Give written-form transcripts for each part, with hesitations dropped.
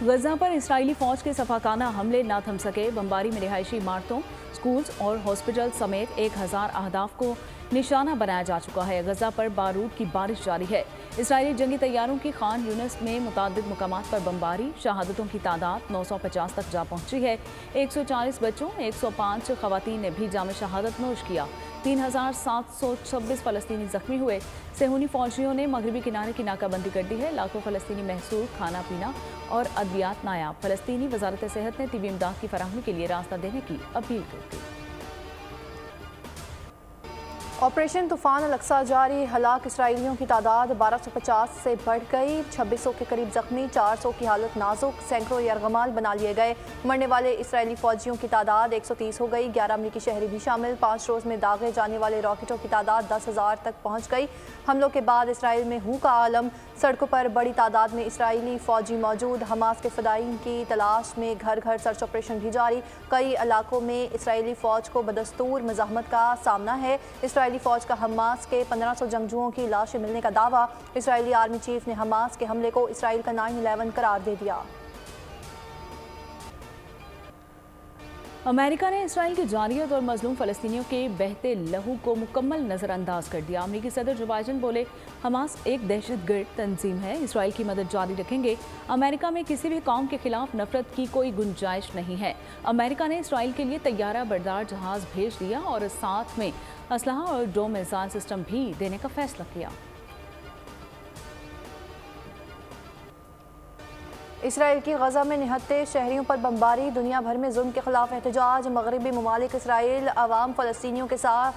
गजा पर इस्राएली फौज के सफाकाना हमले न थम सके। बमबारी में रिहायशी इमारतों, स्कूल्स और हॉस्पिटल समेत 1000 अहदाफ को निशाना बनाया जा चुका है। गजा पर बारूद की बारिश जारी है। इस्राएली जंगी तैयारों की खान यूनिस में मुतादिद मुकामात पर बमबारी। शहादतों की तादाद 950 तक जा पहुंची है। 140 बच्चों, 105 खवातीन ने भी जाम शहादत नोश किया। 3726 फ़लस्तीनी जख्मी हुए। सेहूनी फौजियों ने मगरबी किनारे की नाकाबंदी कर दी है। लाखों फ़लस्तीनी महसूल, खाना पीना और अद्वियात नायाब। फ़लस्तीनी वजारत सेहत ने तिबी इमदाद की फराहमी के लिए रास्ता देने की अपील कर दी। ऑपरेशन तूफान अल-अक्सा जारी। हलाक इसराइलियों की तादाद 1250 से बढ़ गई। 2600 के करीब जख्मी, 400 की हालत नाजुक। सैकड़ों यरगमाल बना लिए गए। मरने वाले इसराइली फौजियों की तादाद 130 हो गई। 11 अमरीकी शहरी भी शामिल। 5 रोज़ में दागे जाने वाले रॉकेटों की तादाद 10,000 तक पहुँच गई। हमलों के बाद इसराइल में हू का आलम। सड़कों पर बड़ी तादाद में इसराइली फौजी मौजूद। हमास के फदाईन की तलाश में घर घर सर्च ऑपरेशन भी जारी। कई इलाकों में इसराइली फौज को बदस्तूर मज़ाहमत का सामना है। इसराइली फौज का हमास के 1500 जंगजुओं की लाशें मिलने का दावा। इसराइली आर्मी चीफ ने हमास के हमले को इसराइल का 9/11 करार दे दिया। अमेरिका ने इसराइल की जारियत और मजलूम फ़लस्तीनियों के बहते लहू को मुकम्मल नज़रअंदाज कर दिया। अमरीकी सदर जो बाइडेन बोले, हमास एक दहशतगर्द तंजीम है, इसराइल की मदद जारी रखेंगे। अमेरिका में किसी भी कौम के खिलाफ नफरत की कोई गुंजाइश नहीं है। अमेरिका ने इसराइल के लिए तैयारा बरदार जहाज़ भेज दिया और साथ में असलहा और डोम मिसाइल सिस्टम भी देने का फैसला किया। इसराइल की गजा में निहत्ते शहरियों पर बमबारी। दुनिया भर में जुल्म के खिलाफ एहतजाज। मगरबी ममालिक इसराइल अवाम फ़लस्तीनियों के साथ।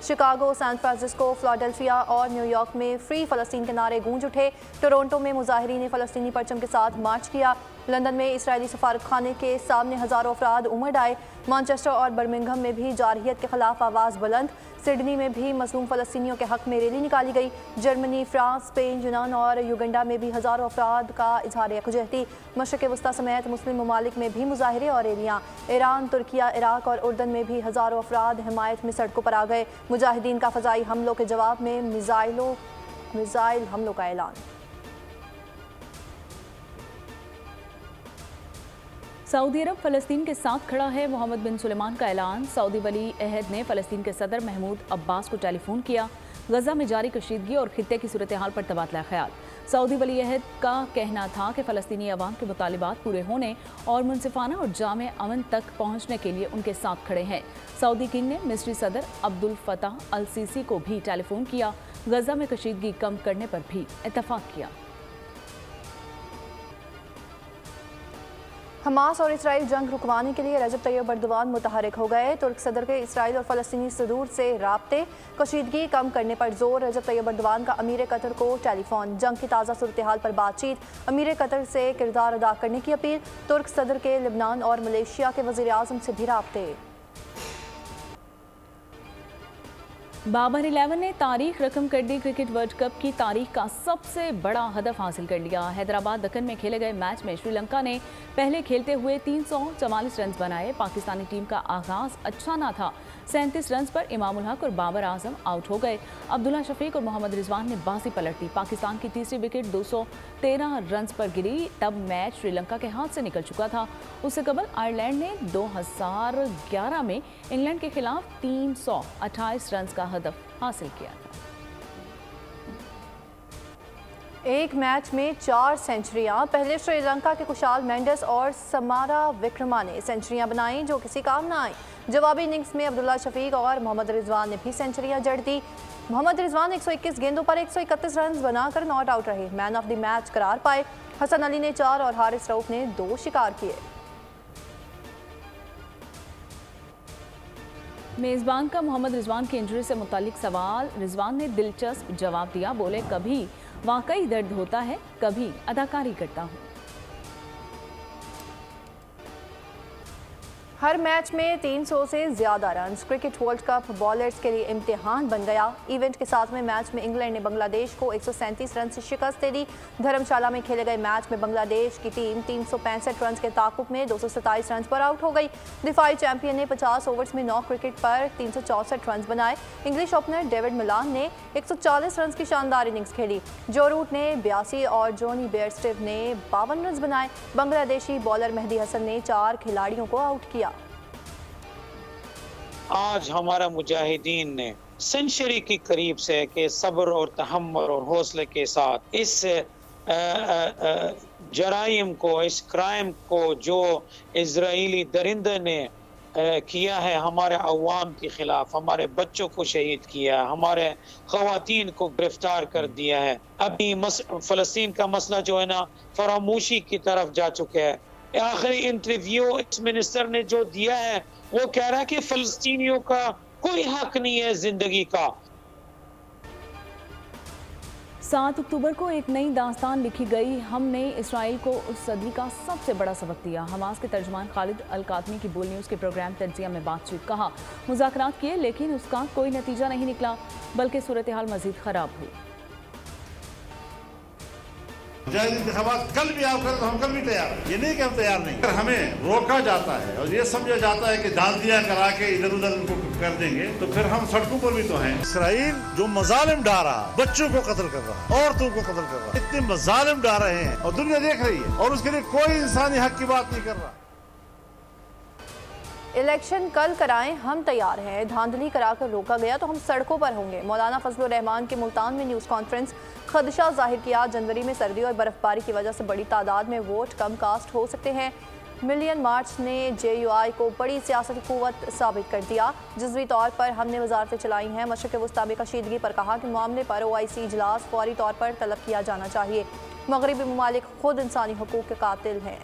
शिकागो, सैन फ्रांसिस्को, फिलाडेल्फिया और न्यूयॉर्क में फ्री फ़लस्तीन के नारे गूंज उठे। टोरंटो में मुजाहिरीन ने फ़लस्तीनी परचम के साथ मार्च किया। लंदन में इसराइली सफारत खाने के सामने हज़ारों अफराद उमड़ आए। मैनचेस्टर और बर्मिंघम में भी जारहियत के खिलाफ आवाज़ बुलंद। सिडनी में भी मज़लूम फ़लस्तीनियों के हक़ में रैली निकाली गई। जर्मनी, फ्रांस, स्पेन, यूनान और युगांडा में भी हज़ारों अफराद का इजहार यकजहती। मशरक़ वस्ता समेत मुस्लिम ममालिक में भी मुजाहरे और रैलियाँ। ईरान, तुर्किया, इराक और उर्दन में भी हज़ारों अफराद हिमायत में सड़कों पर आ गए। मुजाहिदीन का फ़ज़ाई हमलों के जवाब में मिसाइल हमलों का ऐलान। सऊदी अरब फ़लस्तीन के साथ खड़ा है, मोहम्मद बिन सुलेमान का ऐलान। सऊदी वली अहद ने फ़लस्तीन के सदर महमूद अब्बास को टेलीफोन किया। गजा में जारी कशीदगी और खित्ते की सूरत हाल पर तबादला ख्याल। सऊदी वली अहद का कहना था कि फ़लस्तीनी अवाम के मुतालिबात पूरे होने और मुनसिफाना और जामे अमन तक पहुँचने के लिए उनके साथ खड़े हैं। सऊदी किंग ने मिस्री सदर अब्दुल फताह अल सीसी को भी टेलीफोन किया। गजा में कशीदगी कम करने पर भी इत्तफाक किया। हमास और इसराइल जंग रुकवाने के लिए रजब तैयब अर्दोगान मुतहरिक हो गए। तुर्क सदर के इसराइल और फ़लस्तीनी सदूर से राब्ते। कशीदगी कम करने पर जोर। रजब तैयब अर्दोगान का अमीर कतर को टेलीफोन। जंग की ताज़ा सूरत हाल पर बातचीत। अमीर कतर से किरदार अदा करने की अपील। तुर्क सदर के लेबनान और मलेशिया के वज़ीर आज़म से भी राब्ते। बाबर 11 ने तारीख रकम कर दी। क्रिकेट वर्ल्ड कप की तारीख का सबसे बड़ा हदफ हासिल कर लिया। हैदराबाद दक्कन में खेले गए मैच में श्रीलंका ने पहले खेलते हुए 344 रन बनाए। पाकिस्तानी टीम का आगाज अच्छा ना था। 37 रन पर इमाम उल हक और बाबर आजम आउट हो गए। अब्दुल्ला शफीक और मोहम्मद रिजवान ने बाजी पलट दी। पाकिस्तान की तीसरी विकेट 213 रन पर गिरी। तब मैच श्रीलंका के हाथ से निकल चुका था। उससे कबल आयरलैंड ने 2011 में इंग्लैंड के खिलाफ 328 रन का हदफ हासिल किया था। एक मैच में 4 सेंचुरियां। पहले श्रीलंका के कुशाल मेंडिस और समारा विक्रमा ने सेंचुरियां बनाई जो किसी काम ना आई। जवाबी इनिंग्स में अब्दुल्ला शफीक और मोहम्मद रिजवान ने भी सेंचुरियां जड़ दी। मोहम्मद रिजवान 121 गेंदों पर 131 रन बनाकर नॉट आउट रहे। मैन ऑफ द मैच करार पाए। हसन अली ने 4 और हारिस रऊफ ने 2 शिकार किए। मेज़बान का मोहम्मद रिजवान की इंजरी से मुतालिक सवाल। रिजवान ने दिलचस्प जवाब दिया। बोले, कभी वाकई दर्द होता है, कभी अदाकारी करता हूँ। हर मैच में 300 से ज़्यादा run. Cricket world cup bowlers के लिए इम्तिहान बन गया। इवेंट के 7वें मैच में इंग्लैंड ने बांग्लादेश को 137 रन से शिकस्त दे दी। धर्मशाला में खेले गए मैच में बांग्लादेश की टीम 365 रन के ताकुब में 227 रन पर आउट हो गई। दिफाई चैंपियन ने 50 ओवर्स में 9 विकेट पर 364 रन बनाए। इंग्लिश ओपनर डेविड मिलान ने 140 रन की शानदार इनिंग्स खेली। जो रूट ने 82 और जोनी बेयरस्टिव ने 52 रन बनाए। बांग्लादेशी बॉलर मेहदी हसन ने 4 खिलाड़ियों को आउट किया। आज हमारा मुजाहिदीन ने सेंचुरी के करीब से कि सब्र और तहम्मुल और हौसले के साथ इस जराइम को, इस क्राइम को जो इजरायली दरिंदे ने किया है हमारे अवाम के खिलाफ, हमारे बच्चों को शहीद किया, हमारे ख़वातीन को गिरफ्तार कर दिया है। अभी फ़लस्तीन का मसला जो है ना फरामोशी की तरफ जा चुका है। आखिरी इंटरव्यू इस मिनिस्टर ने जो दिया है वो कह रहा है कि फ़लस्तीनियों का कोई हक नहीं है जिंदगी का। 7 अक्टूबर को एक नई दास्तान लिखी गई। हमने इसराइल को उस सदी का सबसे बड़ा सबक दिया। हमास के तर्जमान खालिद अल कातमी की बोल न्यूज़ के प्रोग्राम तज्जिया में बातचीत। कहा मुज़ाकरात किए लेकिन उसका कोई नतीजा नहीं निकला, बल्कि सूरत हाल मजीद ख़राब हुई। इंतखाबात कल भी आप करें तो हम कल भी तैयार हैं। ये नहीं कि हम तैयार नहीं। अगर हमें रोका जाता है और ये समझा जाता है कि दांतियां करा के इधर उधर उनको कर देंगे तो फिर हम सड़कों पर भी तो हैं। इसराइल जो मजालिम डा रहा, बच्चों को कत्ल कर रहा, औरतों को कत्ल कर रहा, इतने मजालिम डा रहे हैं और दुनिया देख रही है और उसके लिए कोई इंसानी हक की बात नहीं कर रहा। इलेक्शन कल कराएं, हम तैयार हैं। धांधली कराकर रोका गया तो हम सड़कों पर होंगे। मौलाना फजलुर रहमान के मुल्तान में न्यूज़ कॉन्फ्रेंस। खदशा जाहिर किया जनवरी में सर्दी और बर्फबारी की वजह से बड़ी तादाद में वोट कम कास्ट हो सकते हैं। मिलियन मार्च ने JUI को बड़ी सियासती क़ुव्वत साबित कर दिया। जज़वी तौर पर हमने वजारतें चलाई हैं। मशरक़ वस्ता में कशीदगी पर कहा कि मामले पर OIC इजलास फौरी तौर पर तलब किया जाना चाहिए। मगरबी ममालिक खुद इंसानी हकूक़ के कातिल हैं।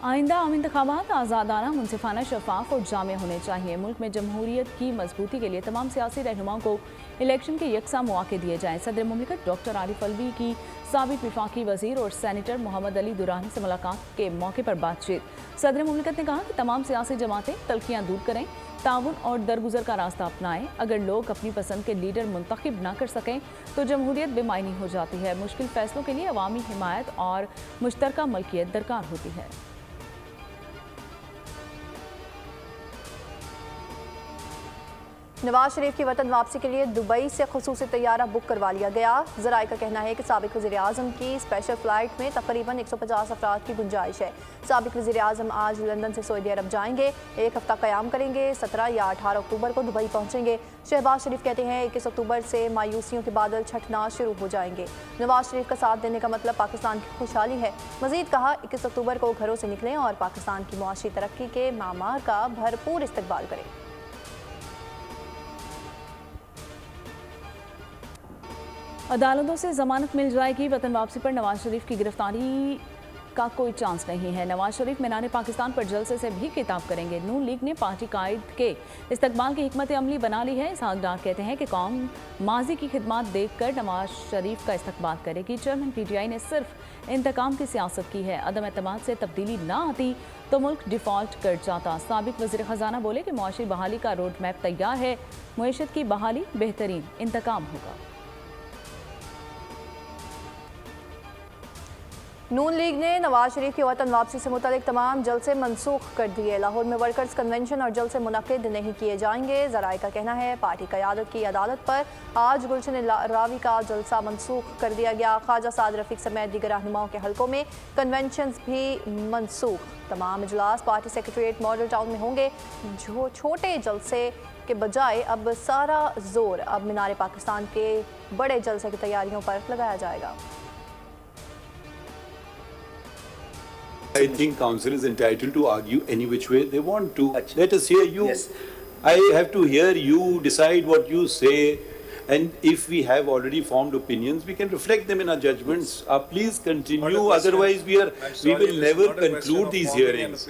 आइंदा आम इंतखाबात आज़ादाना, मुनसिफाना, शफाफ और जामे होने चाहिए। मुल्क में जमहूरियत की मजबूती के लिए तमाम सियासी रहनुमाओं को इलेक्शन के यकसा मौके दिए जाएँ। सदर मुमलिकत डॉक्टर आरिफ अलवी की साबिक वफाकी वज़ीर और सैनेटर मोहम्मद अली दुरानी से मुलाकात के मौके पर बातचीत। सदर मुमलिकत ने कहा कि तमाम सियासी जमातें तल्खियाँ दूर करें, ताउन और दरगुजर का रास्ता अपनाएं। अगर लोग अपनी पसंद के लीडर मुंतखब ना कर सकें तो जमहूरियत बेमायनी हो जाती है। मुश्किल फैसलों के लिए अवामी हिमायत और मुश्तरका मलकियत दरकार होती है। नवाज शरीफ की वतन वापसी के लिए दुबई से खुसूसी तैयारा बुक करवा लिया गया। ज़राए का कहना है कि साबिक वज़ीर आज़म की स्पेशल फ़्लाइट में तकरीबन 150 अफराद की गुंजाइश है। साबिक वज़ीर आज़म आज लंदन से सऊदी अरब जाएंगे, 1 हफ्ता क़याम करेंगे। 17 या 18 अक्टूबर को दुबई पहुँचेंगे। शहबाज शरीफ कहते हैं 21 अक्टूबर से मायूसियों के बादल छटना शुरू हो जाएंगे। नवाज शरीफ का साथ देने का मतलब पाकिस्तान की खुशहाली है। मज़ीद कहा 21 अक्टूबर को घरों से निकलें और पाकिस्तान की मुआशी तरक्की के मामार का भरपूर इस्तकबाल करें। अदालतों से जमानत मिल जाएगी। वतन वापसी पर नवाज शरीफ की गिरफ्तारी का कोई चांस नहीं है। नवाज शरीफ मीनान पाकिस्तान पर जलसे से भी खिताब करेंगे। नून लीग ने पार्टी कायद के इस्तकबाल की हिकमत अमली बना ली है। इसहाक डार कहते हैं कि कौम माजी की खिदमत देखकर नवाज शरीफ का इस्तकबाल करेगी। चेयरमैन PTI ने सिर्फ इंतकाम की सियासत की है। अदम एतमाद से तब्दीली ना आती तो मुल्क डिफ़ॉल्ट कर जाता। साबिक वज़ीर ख़जाना बोले कि मुआशी बहाली का रोड मैप तैयार है। मुईशत की बहाली बेहतरीन इंतकाम होगा। नून लीग ने नवाज शरीफ की वतन वापसी से मुतल्लिक तमाम जलसे मनसूख कर दिए। लाहौर में वर्कर्स कन्वेंशन और जलसे मुनक्किद नहीं किए जाएंगे। ज़राए का कहना है पार्टी क़यादत की अदालत पर आज गुलशन रावी का जलसा मनसूख कर दिया गया। ख्वाजा साद रफ़ीक समेत दीगर रहनुमाओं के हलकों में कन्वेंशन भी मनसूख। तमाम इजलास पार्टी सेक्रेटरीट मॉडल टाउन में होंगे। छोटे जलसे के बजाय अब सारा जोर अब मीनार पाकिस्तान के बड़े जलसे की तैयारियों पर लगाया जाएगा। I think council is entitled to argue any which way they want to. Let us hear you. Yes. I have to hear you decide what you say, and if we have already formed opinions, we can reflect them in our judgments. Please continue. Otherwise, we will never conclude these hearings.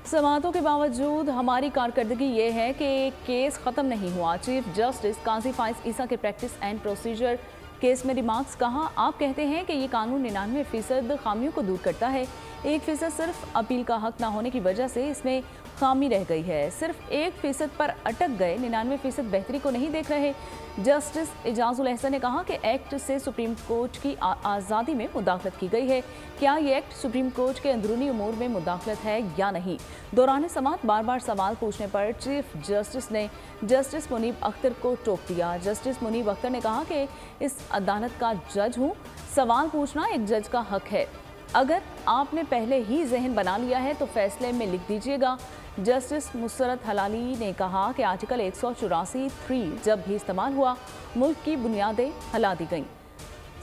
समातों के बावजूद हमारी कारकर्दगी ये है कि case ख़त्म नहीं हुआ। चीफ जस्टिस काजी फाइज ईसा के प्रैक्टिस एंड प्रोसीजर केस में रिमार्क्स। कहा आप कहते हैं कि ये कानून 99% खामियों को दूर करता है। 1% सिर्फ अपील का हक ना होने की वजह से इसमें खामी रह गई है। सिर्फ 1% पर अटक गए, 99% बेहतरी को नहीं देख रहे। जस्टिस एजाजुल अहसन ने कहा कि एक्ट से सुप्रीम कोर्ट की आज़ादी में मुदाखलत की गई है। क्या ये एक्ट सुप्रीम कोर्ट के अंदरूनी उमूर में मुदाखलत है या नहीं? दौरान समाअत बार बार सवाल पूछने पर चीफ जस्टिस ने जस्टिस मुनीब अख्तर को टोक दिया। जस्टिस मुनीब अख्तर ने कहा कि इस अदालत का जज हूँ, सवाल पूछना एक जज का हक है। अगर आपने पहले ही जहन बना लिया है तो फैसले में लिख दीजिएगा। जस्टिस मुसरत हलाली ने कहा कि आर्टिकल 184(3) जब भी इस्तेमाल हुआ, मुल्क की बुनियादें हिला दी गईं।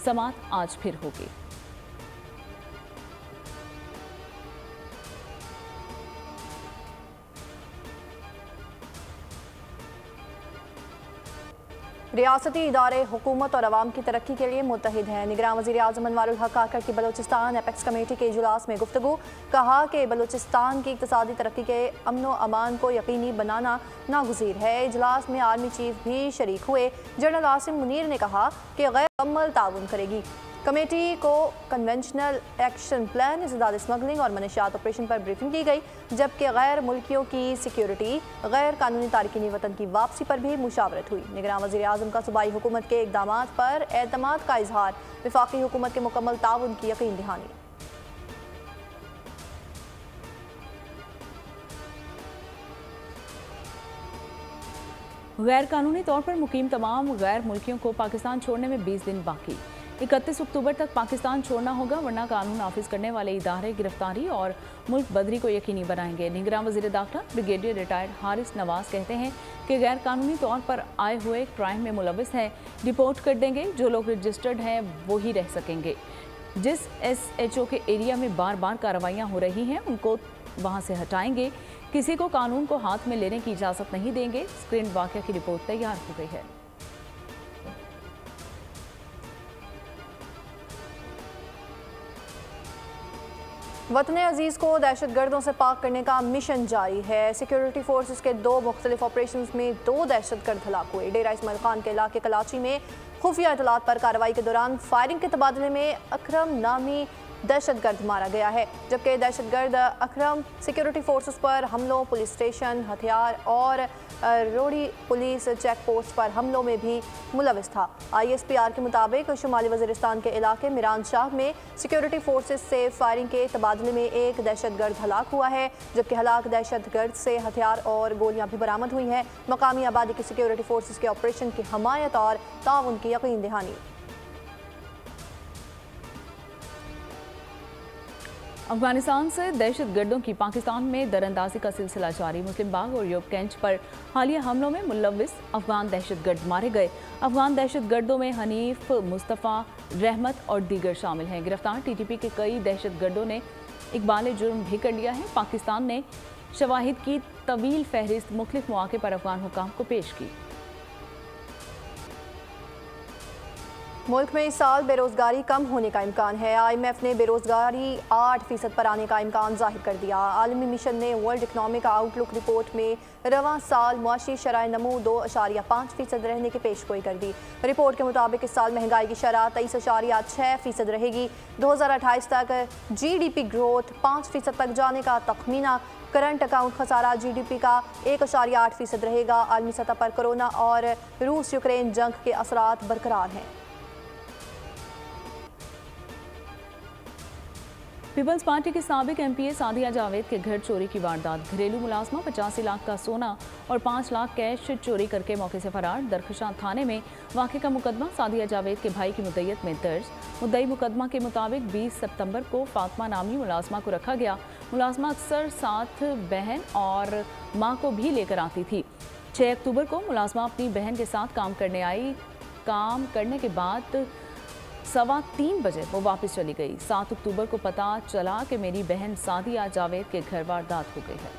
समाअत आज फिर होगी। रियासती इदारे हुकूमत और अवाम की तरक्की के लिए मुत्तहिद हैं। निगरान वज़ीर आज़म अनवारुल हक आकर की बलोचिस्तान एपेक्स कमेटी के इजलास में गुफ्तगू। कहा कि बलोचिस्तान की इक़्तिसादी तरक्की के अमन व अमान को यकीनी बनाना नागुज़ीर है। इजलास में आर्मी चीफ भी शरीक हुए। जनरल आसिम मुनीर ने कहा कि गैर मुकम्मल ताउन करेगी। कमेटी को कन्वेंशनल एक्शन प्लान, इज़दाद स्मगलिंग और मनशियात ऑपरेशन पर ब्रीफिंग दी गई, जबकि गैर मुल्कियों की सिक्योरिटी, गैर कानूनी तारकीन वतन की वापसी पर भी मुशावरत हुई। निगरान वज़ीर आज़म का सूबाई हुकूमत के इक़दामात पर एतमाद का इजहार, वफाकी हुकूमत के मुकम्मल ताउन की यकीन दहानी। गैर कानूनी तौर पर मुकीम तमाम गैर मुल्कियों को पाकिस्तान छोड़ने में 20 दिन बाकी। 31 अक्टूबर तक पाकिस्तान छोड़ना होगा, वरना कानून नाफिज करने वाले इदारे गिरफ्तारी और मुल्क बदरी को यकीनी बनाएंगे। निगरान वज़ीर दाखिला ब्रिगेडियर रिटायर्ड हारिस नवाज कहते हैं कि गैर कानूनी तौर पर आए हुए क्राइम में मुलविस हैं, रिपोर्ट कर देंगे। जो लोग रजिस्टर्ड हैं वो ही रह सकेंगे। जिस SHO के एरिया में बार बार कार्रवाइयाँ हो रही हैं उनको वहाँ से हटाएंगे। किसी को कानून को हाथ में लेने की इजाज़त नहीं देंगे। स्क्रीन वाक़या की रिपोर्ट तैयार हो गई है। वतन अजीज़ को दहशतगर्दों से पाक करने का मिशन जारी है। सिक्योरिटी फोर्सेस के 2 मुख्तलिफ ऑपरेशन में 2 दहशतगर्द हलाक हुए। डेरा इस्माइल खान के इलाके कराची में खुफिया इतलात पर कार्रवाई के दौरान फायरिंग के तबादले में अकरम नामी दहशतगर्द मारा गया है, जबकि दहशतगर्द अकरम सिक्योरिटी फोर्सेस पर हमलों, पुलिस स्टेशन, हथियार और रोड़ी पुलिस चेक पोस्ट पर हमलों में भी मुलविस था। ISPR के मुताबिक शुमाली वज़ीरिस्तान के इलाके मिरान शाह में सिक्योरिटी फोर्सेस से फायरिंग के तबादले में एक दहशतगर्द हलाक हुआ है, जबकि हलाक दहशतगर्द से हथियार और गोलियां भी बरामद हुई हैं। मकामी आबादी की सिक्योरिटी फोर्सेस के ऑपरेशन की हमायत और ताउन की यकीन दहानी। अफगानिस्तान से दहशतगर्दों की पाकिस्तान में दरअंदाजी का सिलसिला जारी। मुस्लिम बाग और यूब कैंच पर हालिया हमलों में मुलविस अफगान दहशतगर्द मारे गए। अफगान दहशतगर्दों में हनीफ, मुस्तफ़ा, रहमत और दीगर शामिल हैं। गिरफ्तार TTP के कई दहशतगर्दों ने इकबाल जुर्म भी कर लिया है। पाकिस्तान ने शवाहिद की तवील फहरिस्त मुख्तलिफ मौके पर अफगान हुकाम को पेश की। मुल्क में इस साल बेरोजगारी कम होने का इम्कान है। IMF ने बेरोजगारी 8% पर आने का इम्कान जाहिर कर दिया। आलमी मिशन ने वर्ल्ड इकनॉमिक आउटलुक रिपोर्ट में रवां साल मुआशी शरह नमू 2.5% रहने की पेशगोई कर दी। रिपोर्ट के मुताबिक इस साल महंगाई की शरह 23.6% रहेगी। 2028 तक GDP ग्रोथ 5% तक जाने का तखमीना। करंट अकाउंट खसारा GDP का 1.8% रहेगा। आलमी सतह पर कोरोना और रूस यूक्रेन जंग के असरात बरकरार हैं। पीपल्स पार्टी के साबिक MPA सादिया जावेद के घर चोरी की वारदात। घरेलू मुलाजमा 85 लाख का सोना और 5 लाख कैश चोरी करके मौके से फरार। दरख्शां थाने में वाक़े का मुकदमा सादिया जावेद के भाई की मुद्दईयत में दर्ज। मुद्दई मुकदमा के मुताबिक 20 सितंबर को फातिमा नामी मुलाजमा को रखा गया। मुलाजमा अक्सर साथ बहन और माँ को भी लेकर आती थी। 6 अक्टूबर को मुलाजमा अपनी बहन के साथ काम करने आई। काम करने के बाद 3:15 बजे वो वापस चली गई। 7 अक्टूबर को पता चला कि मेरी बहन सादिया जावेद के घर वारदात हो गई है।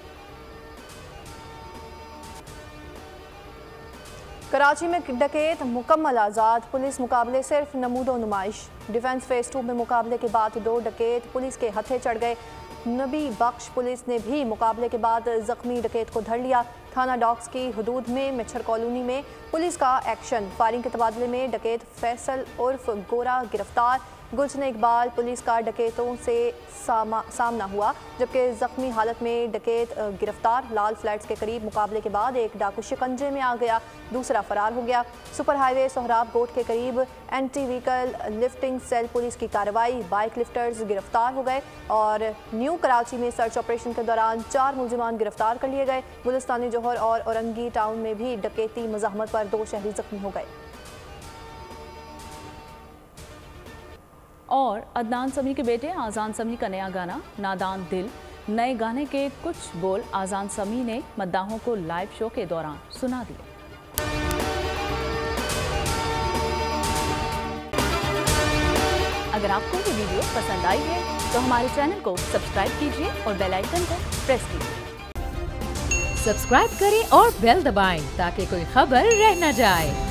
कराची में डकैत मुकम्मल आज़ाद। पुलिस मुकाबले सिर्फ नमूदो नुमाइश। डिफेंस फेज 2 में मुकाबले के बाद 2 डकैत पुलिस के हथे चढ़ गए। नबी बख्श पुलिस ने भी मुकाबले के बाद जख्मी डकैत को धर लिया। थाना डॉक्स की हदूद में मच्छर कॉलोनी में पुलिस का एक्शन। फायरिंग के तबादले में डकैत फैसल उर्फ गोरा गिरफ्तार। गुलशन इकबाल पुलिस का डकैतों से सामना हुआ, जबकि जख्मी हालत में डकैत गिरफ्तार। लाल फ्लैट्स के करीब मुकाबले के बाद एक डाकू शिकंजे में आ गया, दूसरा फरार हो गया। सुपर हाईवे सोहराब कोट के करीब anti vehicle lifting cell police की कार्रवाई, बाइक लिफ्टर्स गिरफ्तार हो गए। और न्यू कराची में सर्च ऑपरेशन के दौरान 4 मुलजिमान गिरफ्तार कर लिए गए। गुलिस्तानी जौहर और औरंगी टाउन में भी डकैती मज़ाहमत पर 2 शहरी जख्मी हो गए। और अदनान समी के बेटे आज़ान समी का नया गाना नादान दिल, नए गाने के कुछ बोल आज़ान समी ने मद्दाहों को लाइव शो के दौरान सुना दिए। अगर आपको ये वीडियो पसंद आई है तो हमारे चैनल को सब्सक्राइब कीजिए और बेल आइकन को प्रेस कीजिए। सब्सक्राइब करें और बेल दबाएं ताकि कोई खबर रह न जाए।